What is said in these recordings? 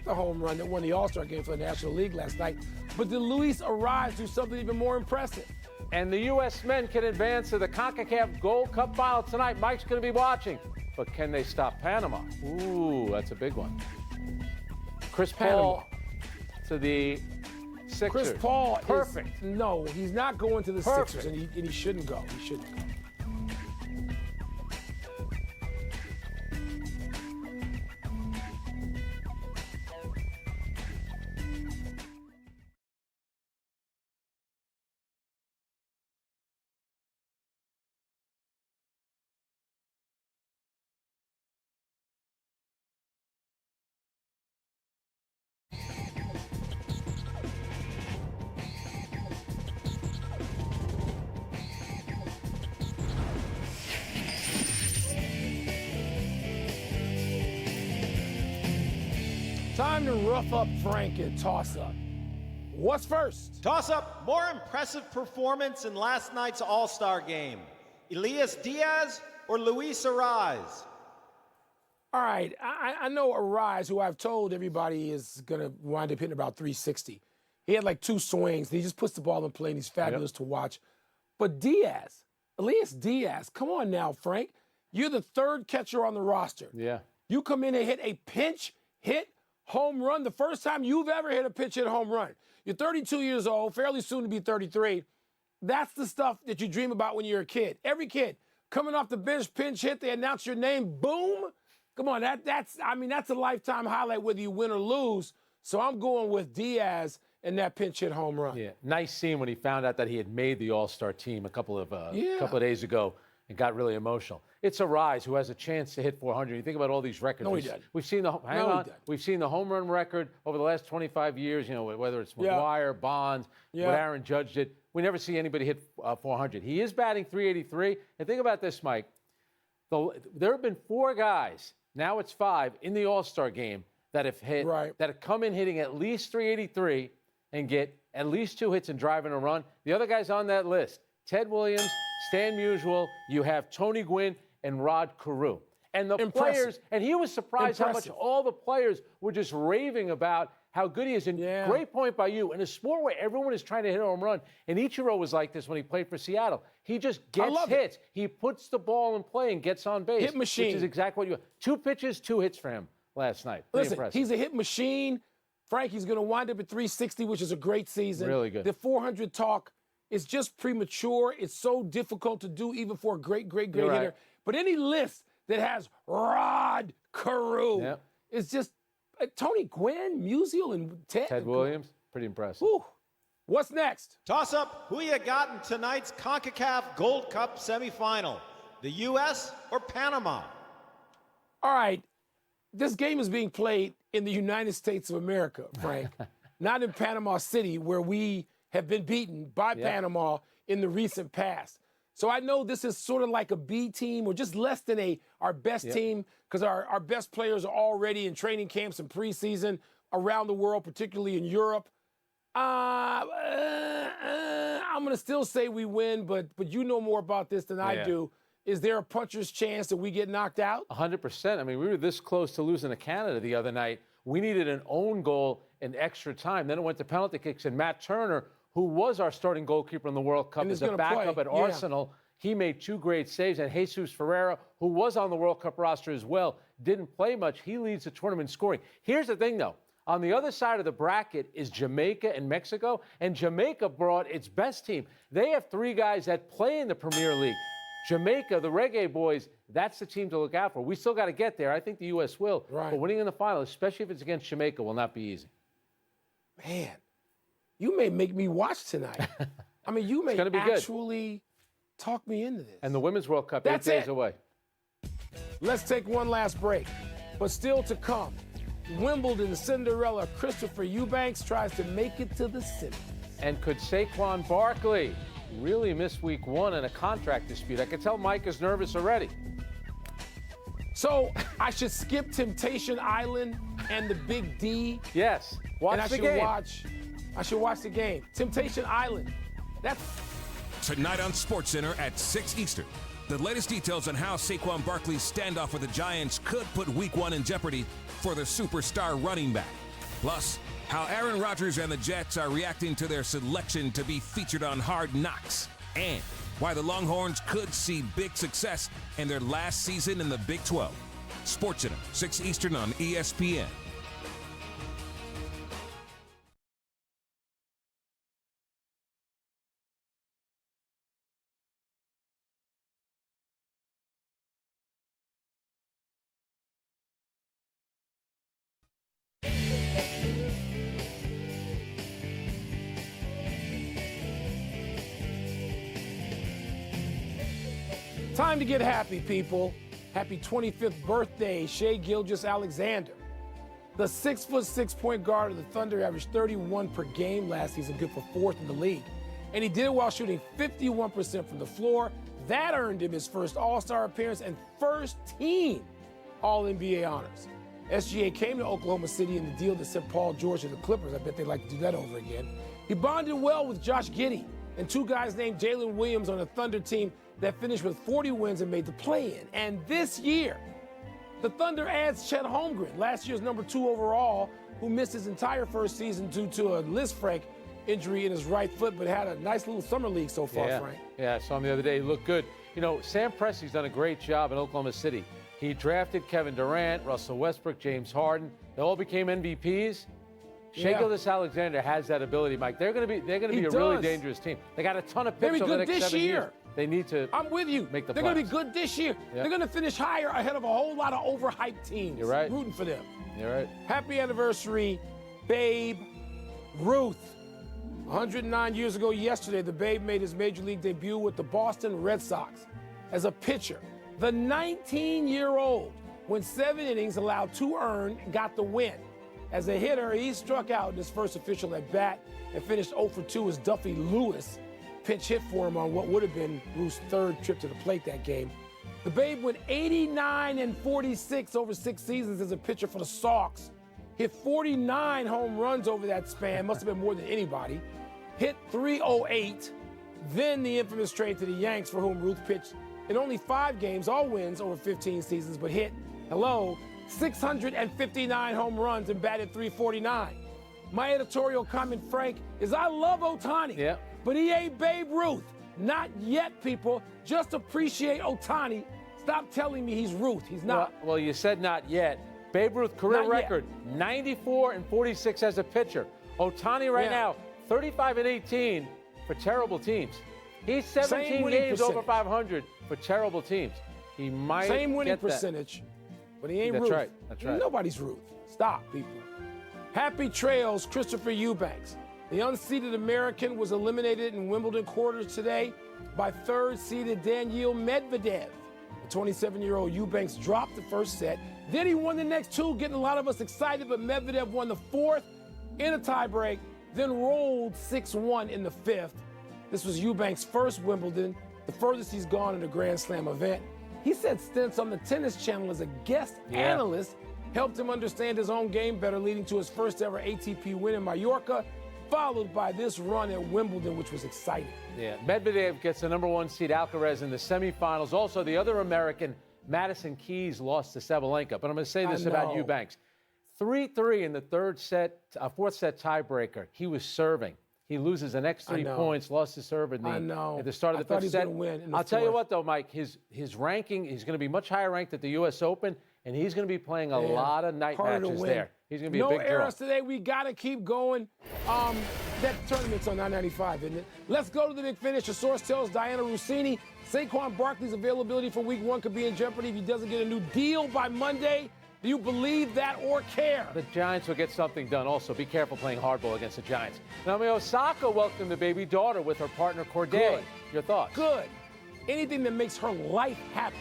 the home run that won the All-Star game for the National League last night. But did Luis Arise do something even more impressive? And the U.S. men can advance to the CONCACAF Gold Cup final tonight. Mike's going to be watching. But can they stop Panama? Ooh, that's a big one. Chris Paul to the Sixers. Chris Paul perfect. No, he's not going to the Perfect. Sixers, and he shouldn't go. He shouldn't go. Time to rough up Frank and toss up. What's first? Toss up, more impressive performance in last night's All-Star game. Elias Diaz or Luis Arise? All right, I know Arise, who I've told everybody is going to wind up hitting about 360. He had like 2 swings. He just puts the ball in play, and he's fabulous to watch. But Diaz, Elias Diaz, come on now, Frank. You're the 3rd catcher on the roster. Yeah. You come in and hit a pinch hit home run, the first time you've ever hit a pinch hit home run. You're 32 years old, fairly soon to be 33. That's the stuff that you dream about when you're a kid. Every kid coming off the bench, pinch hit, they announce your name, boom. Come on, that's a lifetime highlight whether you win or lose. So I'm going with Diaz and that pinch hit home run. Yeah, nice scene when he found out that he had made the All-Star team a couple of days ago and got really emotional. It's Arise who has a chance to hit 400. You think about all these records. No, he didn't. We've seen We've seen the home run record over the last 25 years. You know, whether it's McGuire, Bonds, what Aaron Judge did. We never see anybody hit 400. He is batting 383. And think about this, Mike. There have been 4 guys. Now it's 5 in the All-Star game that have hit that have come in hitting at least 383 and get at least 2 hits and driving a run. The other guys on that list: Ted Williams, Stan Musial. You have Tony Gwynn and Rod Carew. And the players, and he was surprised how much all the players were just raving about how good he is. And great point by you. In a sport where everyone is trying to hit a home run, and Ichiro was like this when he played for Seattle. He just gets hits. He puts the ball in play and gets on base. Hit machine. Which is exactly what you want. 2 pitches, 2 hits for him last night. Listen, he's a hit machine. Frank, he's going to wind up at 360, which is a great season. Really good. The 400 talk is just premature. It's so difficult to do even for a great hitter. Right. But any list that has Rod Carew is just Tony Gwynn, Musial, and Ted Williams. Pretty impressive. Whew. What's next? Toss up, who you got in tonight's CONCACAF Gold Cup semifinal? The U.S. or Panama? All right. This game is being played in the United States of America, Frank, not in Panama City, where we have been beaten by Panama in the recent past. So I know this is sort of like a B team or just less than our best team because our best players are already in training camps and preseason around the world, particularly in Europe. I'm going to still say we win, but you know more about this than I do. Is there a puncher's chance that we get knocked out? 100%. I mean, we were this close to losing to Canada the other night. We needed an own goal in extra time. Then it went to penalty kicks, and Matt Turner, who was our starting goalkeeper in the World Cup as a backup at Arsenal, he made 2 great saves. And Jesus Ferreira, who was on the World Cup roster as well, didn't play much. He leads the tournament scoring. Here's the thing, though. On the other side of the bracket is Jamaica and Mexico, and Jamaica brought its best team. They have 3 guys that play in the Premier League. Jamaica, the Reggae Boys, that's the team to look out for. We still got to get there. I think the U.S. will. But winning in the final, especially if it's against Jamaica, will not be easy. Man, you may make me watch tonight. I mean, you may actually talk me into this. And the Women's World Cup, 8 days away. Let's take one last break. But still to come, Wimbledon Cinderella Christopher Eubanks tries to make it to the semis. And could Saquon Barkley really miss week 1 in a contract dispute? I can tell Mike is nervous already. So I should skip Temptation Island and the Big D? Yes. Watch the game. I should watch the game. Temptation Island. That's tonight on SportsCenter at 6 Eastern. The latest details on how Saquon Barkley's standoff with the Giants could put week 1 in jeopardy for the superstar running back. Plus, how Aaron Rodgers and the Jets are reacting to their selection to be featured on Hard Knocks. And why the Longhorns could see big success in their last season in the Big 12. SportsCenter, 6 Eastern on ESPN. Time to get happy, people. Happy 25th birthday, Shai Gilgeous-Alexander. The 6'6" point guard of the Thunder averaged 31 per game last season, good for 4th in the league. And he did it while shooting 51% from the floor. That earned him his first All-Star appearance and first team All-NBA honors. SGA came to Oklahoma City in the deal that sent Paul George to the Clippers. I bet they'd like to do that over again. He bonded well with Josh Giddey and two guys named Jalen Williams on a Thunder team that finished with 40 wins and made the play-in. And this year, the Thunder adds Chet Holmgren, last year's number 2 overall, who missed his entire first season due to a Lisfranc injury in his right foot, but had a nice little summer league so far, Frank. Yeah, I saw him the other day. He looked good. You know, Sam Presti's done a great job in Oklahoma City. He drafted Kevin Durant, Russell Westbrook, James Harden. They all became MVPs. Shai Gilgeous-Alexander has that ability, Mike. They're going to be a really dangerous team. They got a ton of picks over the next 7 years. They need to. I'm with you. Make the They're going to be good this year. Yeah. They're going to finish higher ahead of a whole lot of overhyped teams. You're right. Rooting for them. You're right. Happy anniversary, Babe Ruth. 109 years ago yesterday, the Babe made his major league debut with the Boston Red Sox as a pitcher. The 19-year-old went 7 innings, allowed 2 earned, and got the win. As a hitter, he struck out in his first official at bat and finished 0 for 2 as Duffy Lewis pinch hit for him on what would have been Ruth's 3rd trip to the plate that game. The Babe went 89 and 46 over 6 seasons as a pitcher for the Sox. Hit 49 home runs over that span, must have been more than anybody. Hit .308, then the infamous trade to the Yanks, for whom Ruth pitched in only 5 games, all wins over 15 seasons, but hit, 659 home runs and batted .349. My editorial comment, Frank, is I love Ohtani, but he ain't Babe Ruth. Not yet, people. Just appreciate Ohtani. Stop telling me he's Ruth. He's not. Well, you said not yet. Babe Ruth career record, 94 and 46 as a pitcher. Ohtani right now, 35 and 18 for terrible teams. He's 17 games over 500 for terrible teams. He might Same winning get percentage, but he ain't Ruth. That's right. That's right. Nobody's Ruth. Stop, people. Happy trails, Christopher Eubanks. The unseeded American was eliminated in Wimbledon quarters today by 3rd-seeded Daniil Medvedev. The 27-year-old Eubanks dropped the first set. Then he won the next 2, getting a lot of us excited, but Medvedev won the 4th in a tiebreak, then rolled 6-1 in the 5th. This was Eubanks' first Wimbledon, the furthest he's gone in a Grand Slam event. He said stints on the Tennis Channel as a guest analyst helped him understand his own game better, leading to his first ever ATP win in Mallorca, followed by this run at Wimbledon, which was exciting. Yeah, Medvedev gets the number 1 seed Alcaraz in the semifinals. Also, the other American, Madison Keys, lost to Sabalenka. But I'm going to say this about Eubanks. 3-3 in the 4th set tiebreaker. He was serving. He loses the next 3 points, lost his serve at the start of the 5th set. I'll tell you what, though, Mike, his ranking, he's going to be much higher ranked at the U.S. Open, and he's going to be playing a lot of night matches there. He's going to be a big draw. No errors today. We got to keep going. That tournament's on 995, isn't it? Let's go to the big finish. The source tells Diana Rossini Saquon Barkley's availability for Week 1 could be in jeopardy if he doesn't get a new deal by Monday. Do you believe that or care? The Giants will get something done. Also, be careful playing hardball against the Giants. Naomi Osaka welcomed the baby daughter with her partner Corday. Good. Your thoughts? Good. Anything that makes her life happy.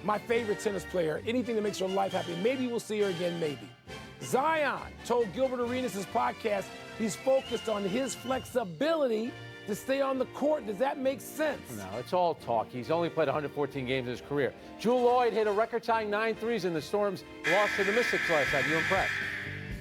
My favorite tennis player. Anything that makes her life happy. Maybe we'll see her again, maybe. Zion told Gilbert Arenas' podcast he's focused on his flexibility to stay on the court. Does that make sense? No, it's all talk. He's only played 114 games in his career. Jewel Lloyd hit a record-tying 9 threes in the Storm's loss to the Mystics last night. You impressed?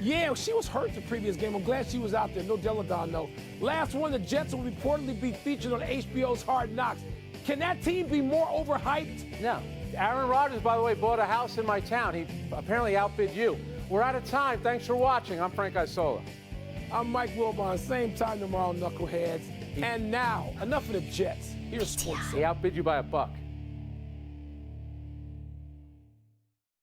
Yeah, she was hurt the previous game. I'm glad she was out there. No Deladon, no. Last one, the Jets will reportedly be featured on HBO's Hard Knocks. Can that team be more overhyped? No. Aaron Rodgers, by the way, bought a house in my town. He apparently outbid you. We're out of time. Thanks for watching. I'm Frank Isola. I'm Mike Wilbon. Same time tomorrow, knuckleheads. And now, enough of the Jets. Here's Sports. He outbid you by $1.